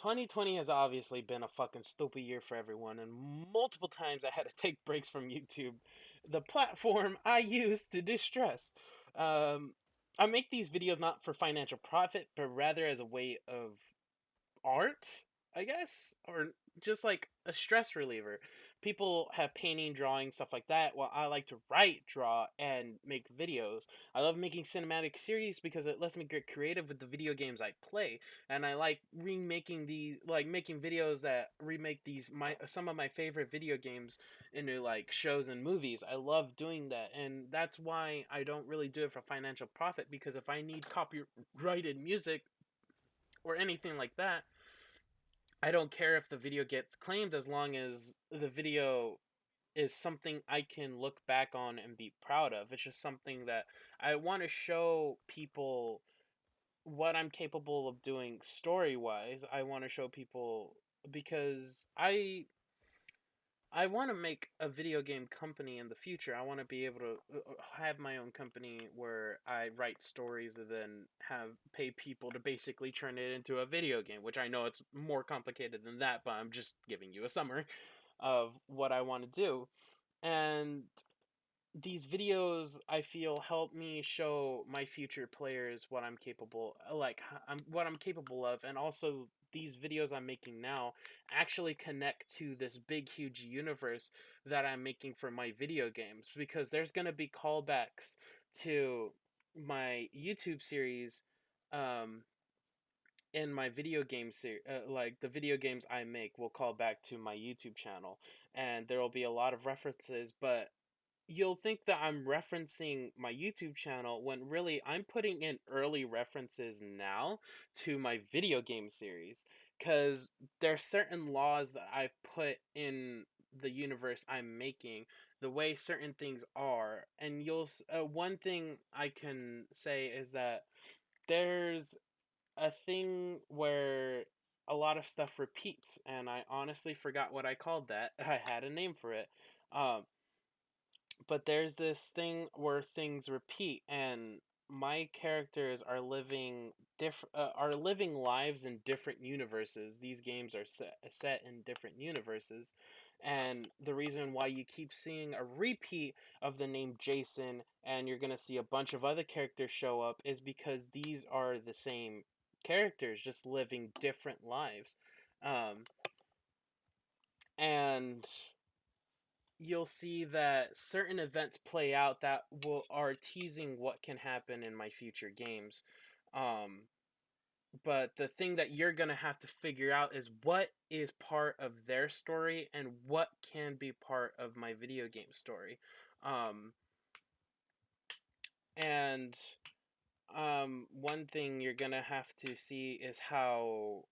2020 has obviously been a fucking stupid year for everyone, and multiple times I had to take breaks from YouTube, the platform I use to distress. Um, I make these videos not for financial profit, but rather as a way of art, I guess, or just like a stress reliever. People have painting, drawing, stuff like that. While I like to write, draw, and make videos. I love making cinematic series because it lets me get creative with the video games I play, and I like remaking these, like making videos that remake these my some of my favorite video games into like shows and movies. I love doing that, and that's why I don't really do it for financial profit because if I need copyrighted music or anything like that, I don't care if the video gets claimed as long as the video is something I can look back on and be proud of. It's just something that I want to show people what I'm capable of doing story wise. I want to show people because I want to make a video game company in the future. I want to be able to have my own company where I write stories and then have pay people to basically turn it into a video game, which I know it's more complicated than that, but I'm just giving you a summary of what I want to do. And these videos I feel help me show my future players what I'm capable what I'm capable of, and also these videos I'm making now actually connect to this big huge universe that I'm making for my video games, because there's going to be callbacks to my YouTube series um in my video game series. Like the video games I make will call back to my YouTube channel, and there will be a lot of references, but you'll think that I'm referencing my YouTube channel when really I'm putting in early references now to my video game series, because there's certain laws that I've put in the universe I'm making, the way certain things are, and one thing I can say is that there's a thing where a lot of stuff repeats, and I honestly forgot what I called that. I had a name for it. Um, but there's this thing where things repeat, and my characters are living lives in different universes. These games are set in different universes, and the reason why you keep seeing a repeat of the name Jason and you're going to see a bunch of other characters show up is because these are the same characters just living different lives. Um, and you'll see that certain events play out that will are teasing what can happen in my future games. Um, but the thing that you're gonna have to figure out is what is part of their story and what can be part of my video game story. Um, and One thing you're gonna have to see is how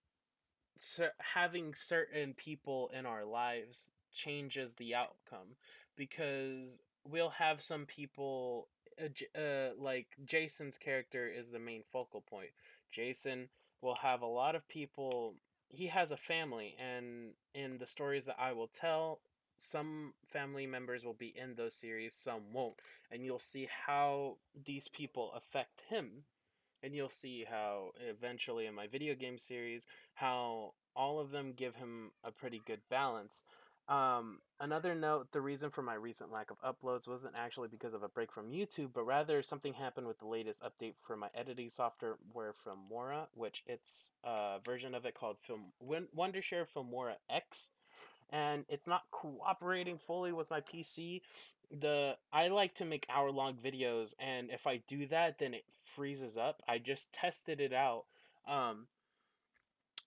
having certain people in our lives changes the outcome, because we'll have some people like Jason's character is the main focal point. Jason will have a lot of people. He has a family, and in the stories that I will tell, some family members will be in those series, some won't, and you'll see how these people affect him, and you'll see how eventually in my video game series how all of them give him a pretty good balance. Another note, the reason for my recent lack of uploads wasn't actually because of a break from YouTube, but rather something happened with the latest update for my editing software Filmora, which it's a version of it called Wondershare Filmora X, and it's not cooperating fully with my PC. The I like to make hour-long videos, and if I do that, then it freezes up. I just tested it out um,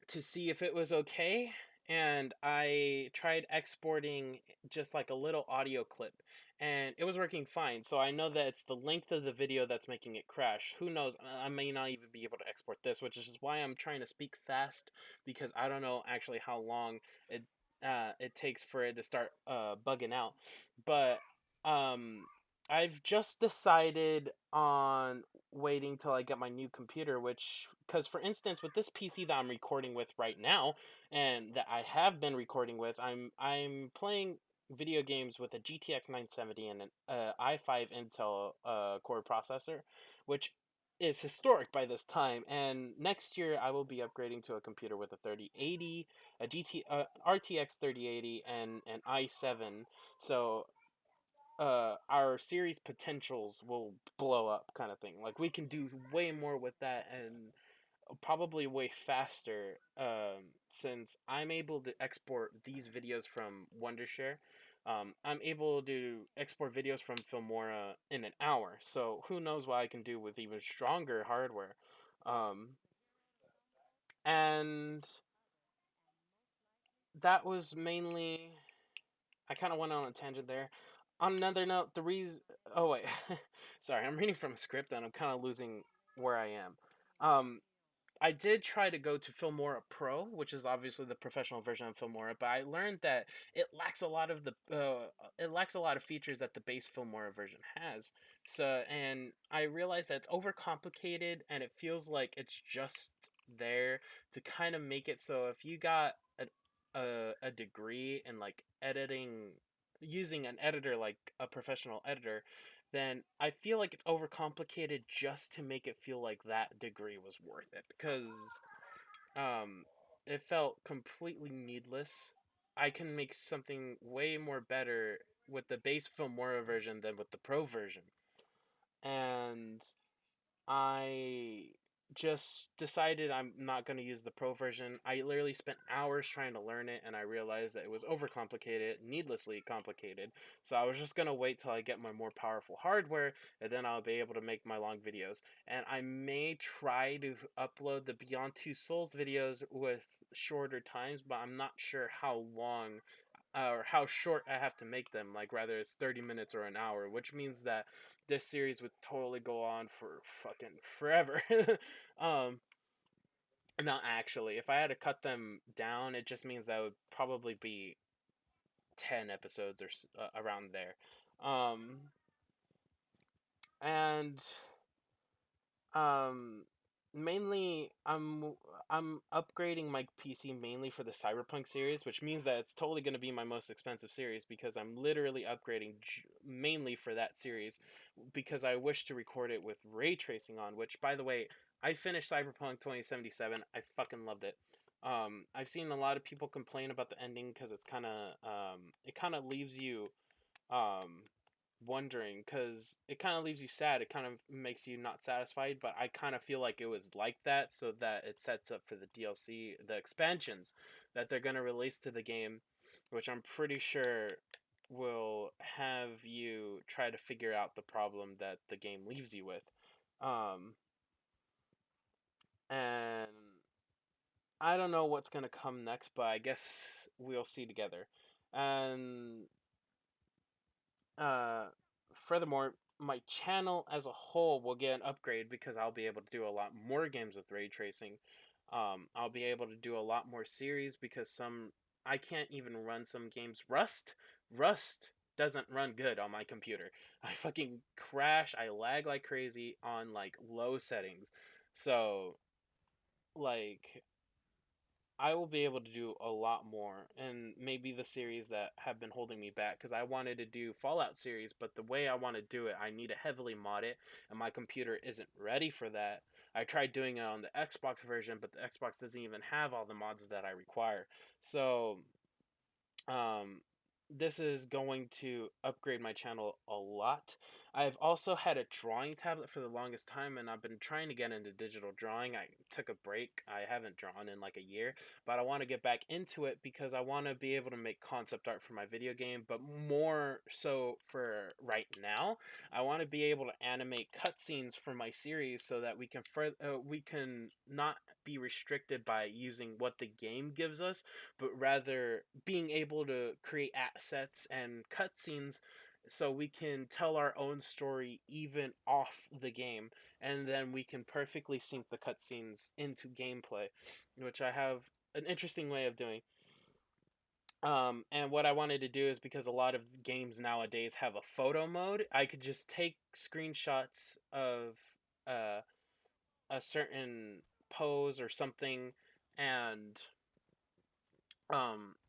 to see if it was okay, and I tried exporting just like a little audio clip, and it was working fine. So I know that it's the length of the video that's making it crash. Who knows? I may not even be able to export this, which is just why I'm trying to speak fast, because I don't know actually how long it it takes for it to start bugging out. But um, I've just decided on waiting till I get my new computer, which, because for instance, with this PC that I'm recording with right now, and that I have been recording with, I'm playing video games with a GTX 970 and an i5 Intel core processor, which is historic by this time. And next year, I will be upgrading to a computer with a 3080, a RTX 3080, and an i7. So our series potentials will blow up, kind of thing. Like we can do way more with that, and probably way faster, since I'm able to export these videos from Wondershare. I'm able to export videos from Filmora in an hour, so who knows what I can do with even stronger hardware. Um, and that was mainly. I kind of went on a tangent there. On another note, the reason. Oh, wait. Sorry, I'm reading from a script and I'm kind of losing where I am. Um, I did try to go to Filmora Pro, which is obviously the professional version of Filmora, but I learned that it lacks a lot of features that the base Filmora version has. So, and I realized that it's overcomplicated and it feels like it's just there to kind of make it so if you got a degree in like editing, using an editor like a professional editor, then I feel like it's overcomplicated just to make it feel like that degree was worth it, because um it felt completely needless. I can make something way more better with the base Filmora version than with the pro version. And I just decided I'm not going to use the pro version. I literally spent hours trying to learn it, and I realized that it was overcomplicated, needlessly complicated. So I was just going to wait till I get my more powerful hardware, and then I'll be able to make my long videos. And I may try to upload the Beyond Two Souls videos with shorter times, but I'm not sure how long or how short I have to make them. Like, rather it's 30 minutes or an hour, which means that this series would totally go on for fucking forever. um, Not actually. If I had to cut them down, it just means that would probably be 10 episodes or around there. And Um, mainly I'm upgrading my PC mainly for the Cyberpunk series, which means that it's totally going to be my most expensive series because I'm literally upgrading mainly for that series because I wish to record it with ray tracing on, which by the way, I finished Cyberpunk 2077. I fucking loved it. I've seen a lot of people complain about the ending because it's kind of it kind of leaves you um wondering, because it kind of leaves you sad. It kind of makes you not satisfied, but I kind of feel like it was like that so that it sets up for the DLC, the expansions that they're going to release to the game, which I'm pretty sure will have you try to figure out the problem that the game leaves you with. um and I don't know what's going to come next, but I guess we'll see together. And Uh, furthermore, my channel as a whole will get an upgrade because I'll be able to do a lot more games with ray tracing. I'll be able to do a lot more series because some I can't even run some games. Rust doesn't run good on my computer. I fucking crash. I lag like crazy on like low settings. So like I will be able to do a lot more, and maybe the series that have been holding me back, because I wanted to do Fallout series, but the way I want to do it, I need to heavily mod it, and my computer isn't ready for that. I tried doing it on the Xbox version, but the Xbox doesn't even have all the mods that I require. So um, this is going to upgrade my channel a lot. I've also had a drawing tablet for the longest time, and I've been trying to get into digital drawing. I took a break. I haven't drawn in like a year, but I want to get back into it because I want to be able to make concept art for my video game, but more so for right now, I want to be able to animate cutscenes for my series so that we can not be restricted by using what the game gives us, but rather being able to create assets and cutscenes so we can tell our own story even off the game, and then we can perfectly sync the cutscenes into gameplay, which I have an interesting way of doing. And what I wanted to do is, because a lot of games nowadays have a photo mode, I could just take screenshots of uh, a certain pose or something, and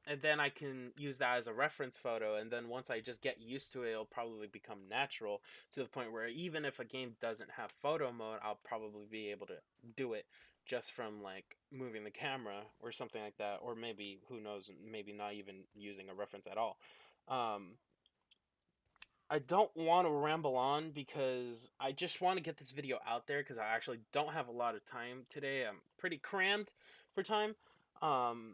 and then I can use that as a reference photo. And then once I just get used to it, it'll probably become natural to the point where even if a game doesn't have photo mode, I'll probably be able to do it just from like moving the camera or something like that, or maybe who knows, maybe not even using a reference at all. Um, I don't want to ramble on because I just want to get this video out there because I actually don't have a lot of time today. I'm pretty crammed for time. Um,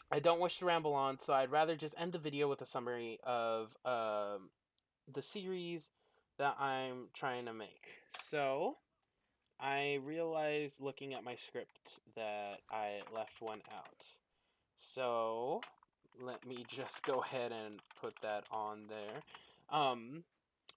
I don't wish to ramble on, so I'd rather just end the video with a summary of the series that I'm trying to make. So, I realized looking at my script that I left one out. So, let me just go ahead and put that on there. Um,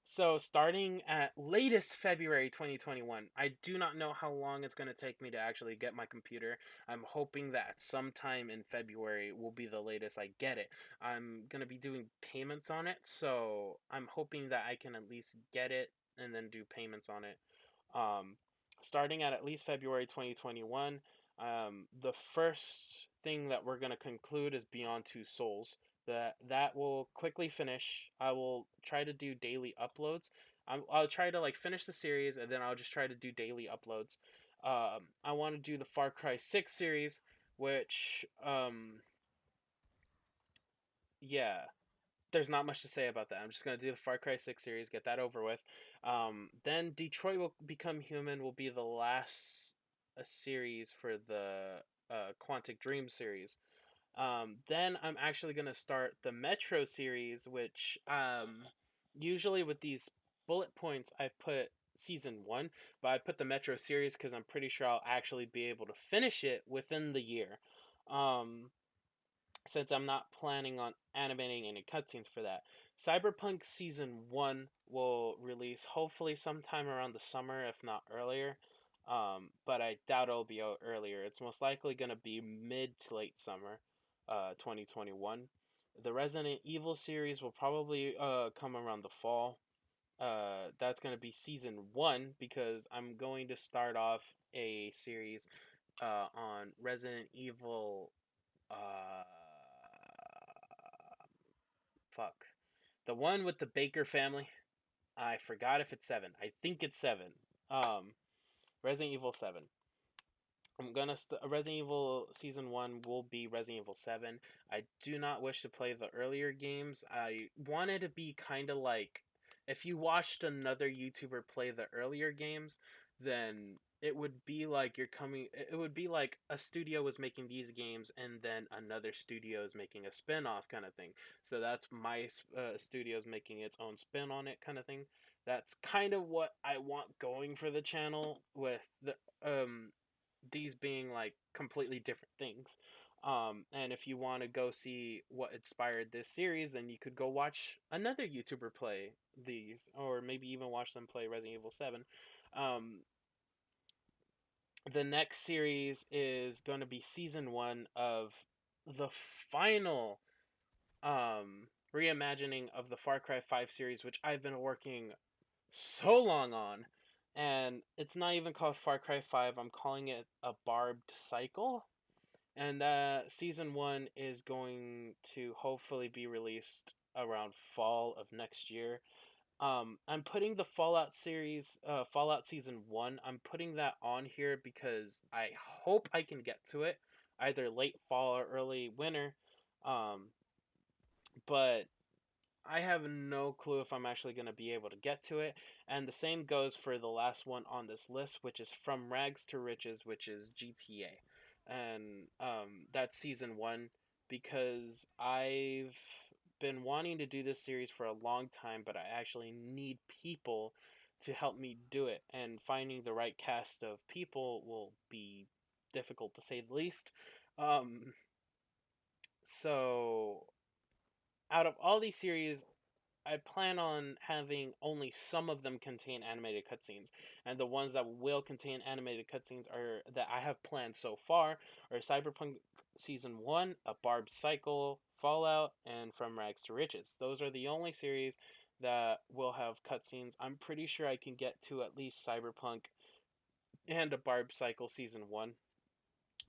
so starting at latest February 2021, I do not know how long it's going to take me to actually get my computer. I'm hoping that sometime in February will be the latest I get it. I'm going to be doing payments on it, so I'm hoping that I can at least get it and then do payments on it. Um, Starting at least February 2021, the first thing that we're going to conclude is Beyond Two Souls. That will quickly finish. I will try to do daily uploads. I'll try to like finish the series and then I'll just try to do daily uploads. I want to do the Far Cry 6 series, which yeah, there's not much to say about that. I'm just gonna do the Far Cry 6 series, get that over with. Then Detroit Will Become Human will be the last series for the Quantic Dream series. Then I'm actually gonna start the Metro series, which usually with these bullet points I put season one, but I put the Metro series because I'm pretty sure I'll actually be able to finish it within the year. Um, since I'm not planning on animating any cutscenes for that. Cyberpunk Season 1 will release hopefully sometime around the summer, if not earlier. But I doubt it'll be out earlier. It's most likely going to be mid to late summer 2021. The Resident Evil series will probably come around the fall. That's going to be Season 1 because I'm going to start off a series on Resident Evil uh fuck. The one with the Baker family. I forgot if it's 7. I think it's 7. Um Resident Evil 7. Resident Evil Season 1 will be Resident Evil 7. I do not wish to play the earlier games. I wanted to be kind of like if you watched another YouTuber play the earlier games, then it would be like it would be like a studio was making these games and then another studio is making a spin-off kind of thing. So that's my studio's making its own spin on it kind of thing. That's kind of what I want going for the channel with the these being like completely different things. And if you want to go see what inspired this series, then you could go watch another YouTuber play these, or maybe even watch them play Resident Evil 7. Um, the next series is going to be season 1 of the final reimagining of the Far Cry 5 series, which I've been working so long on. And it's not even called Far Cry 5, I'm calling it a Barbed Cycle. And season 1 is going to hopefully be released around fall of next year. I'm putting the Fallout series, Fallout Season 1, I'm putting that on here because I hope I can get to it either late fall or early winter. Um, but I have no clue if I'm actually going to be able to get to it. And the same goes for the last one on this list, which is From Rags to Riches, which is GTA. And that's season 1 because I've been wanting to do this series for a long time, but I actually need people to help me do it. And finding the right cast of people will be difficult to say the least. Um, so out of all these series, I plan on having only some of them contain animated cutscenes, and the ones that will contain animated cutscenes are that I have planned so far are Cyberpunk Season 1, A Barbed Cycle, Fallout, and From Rags to Riches. Those are the only series that will have cutscenes. I'm pretty sure I can get to at least Cyberpunk and A Barbed Cycle Season 1,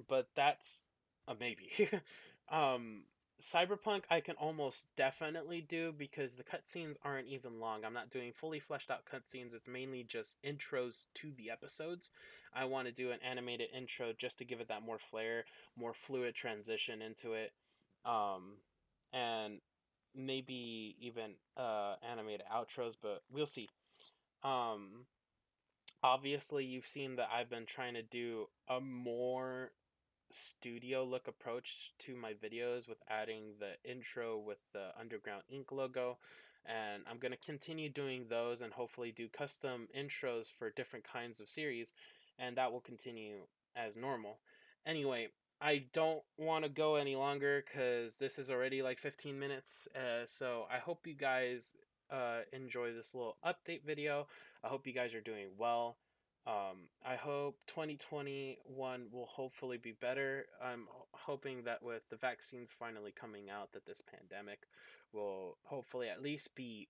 but that's a maybe. um, Cyberpunk I can almost definitely do because the cutscenes aren't even long. I'm not doing fully fleshed out cutscenes. It's mainly just intros to the episodes. I want to do an animated intro just to give it that more flair, more fluid transition into it. Um, and maybe even animated outros, but we'll see. Um, Obviously you've seen that I've been trying to do a more studio look approach to my videos with adding the intro with the Underground Ink logo, and I'm going to continue doing those and hopefully do custom intros for different kinds of series, and that will continue as normal. Anyway, I don't want to go any longer because this is already like 15 minutes, so I hope you guys enjoy this little update video. I hope you guys are doing well. I hope 2021 will hopefully be better. I'm hoping that with the vaccines finally coming out, that this pandemic will hopefully at least be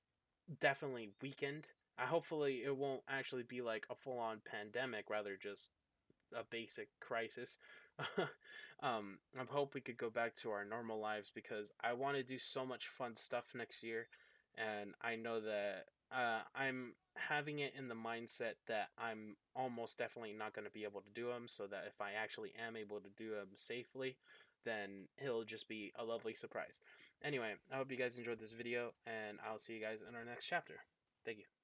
definitely weakened. I hopefully it won't actually be like a full-on pandemic, rather just a basic crisis. I hope we could go back to our normal lives because I want to do so much fun stuff next year, and I know that I'm having it in the mindset that I'm almost definitely not going to be able to do them. So that if I actually am able to do them safely, then it'll just be a lovely surprise. Anyway, I hope you guys enjoyed this video, and I'll see you guys in our next chapter. Thank you.